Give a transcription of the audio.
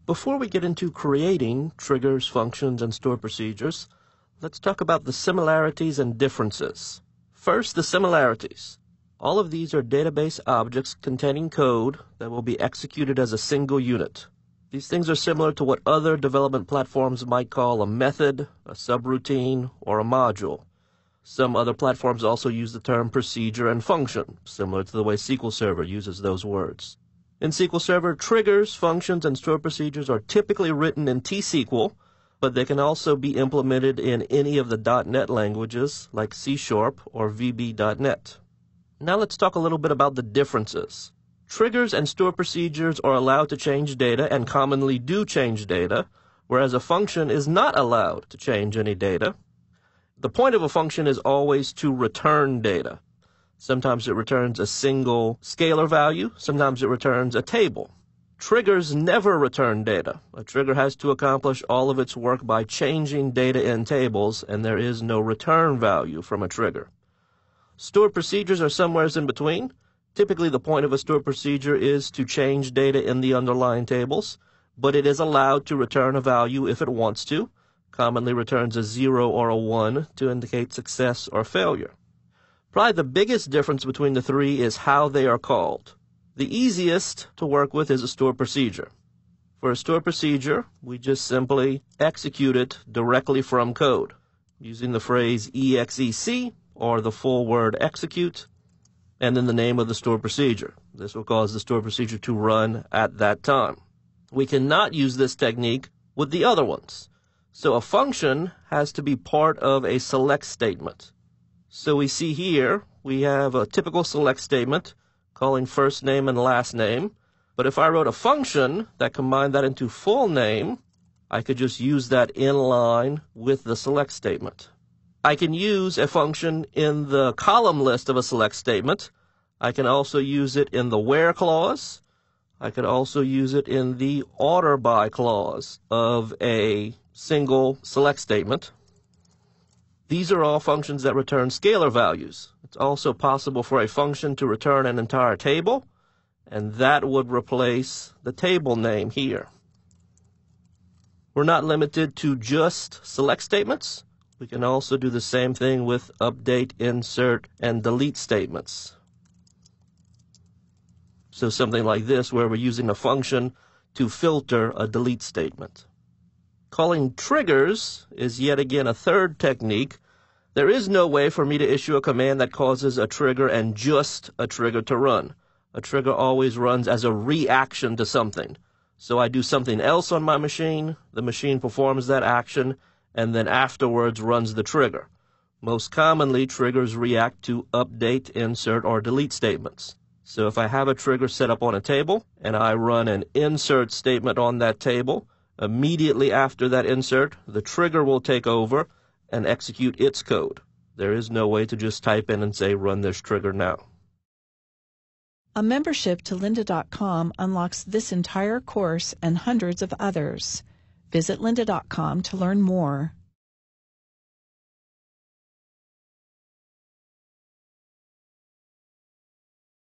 Before we get into creating triggers, functions, and stored procedures, let's talk about the similarities and differences. First, the similarities. All of these are database objects containing code that will be executed as a single unit. These things are similar to what other development platforms might call a method, a subroutine, or a module. Some other platforms also use the term procedure and function, similar to the way SQL Server uses those words. In SQL Server, triggers, functions, and stored procedures are typically written in T-SQL, but they can also be implemented in any of the .NET languages like C# or VB.NET. Now let's talk a little bit about the differences. Triggers and stored procedures are allowed to change data and commonly do change data, whereas a function is not allowed to change any data. The point of a function is always to return data. Sometimes it returns a single scalar value, sometimes it returns a table. Triggers never return data. A trigger has to accomplish all of its work by changing data in tables, and there is no return value from a trigger. Stored procedures are somewhere in between. Typically, the point of a stored procedure is to change data in the underlying tables, but it is allowed to return a value if it wants to. Commonly returns a 0 or a 1 to indicate success or failure. Probably the biggest difference between the three is how they are called. The easiest to work with is a stored procedure. For a stored procedure, we just simply execute it directly from code, using the phrase exec or the full word execute, and then the name of the stored procedure. This will cause the stored procedure to run at that time. We cannot use this technique with the other ones. So a function has to be part of a select statement. So we see here, we have a typical select statement calling first name and last name. But if I wrote a function that combined that into full name, I could just use that in line with the select statement. I can use a function in the column list of a select statement. I can also use it in the where clause. I could also use it in the order by clause of a single select statement. These are all functions that return scalar values. It's also possible for a function to return an entire table, and that would replace the table name here. We're not limited to just select statements. We can also do the same thing with update, insert, and delete statements. So something like this, where we're using a function to filter a delete statement. Calling triggers is yet again a third technique. There is no way for me to issue a command that causes a trigger and just a trigger to run. A trigger always runs as a reaction to something. So I do something else on my machine, the machine performs that action, and then afterwards runs the trigger. Most commonly, triggers react to update, insert, or delete statements. So if I have a trigger set up on a table, and I run an insert statement on that table, immediately after that insert, the trigger will take over and execute its code. There is no way to just type in and say, run this trigger now. A membership to lynda.com unlocks this entire course and hundreds of others. Visit lynda.com to learn more.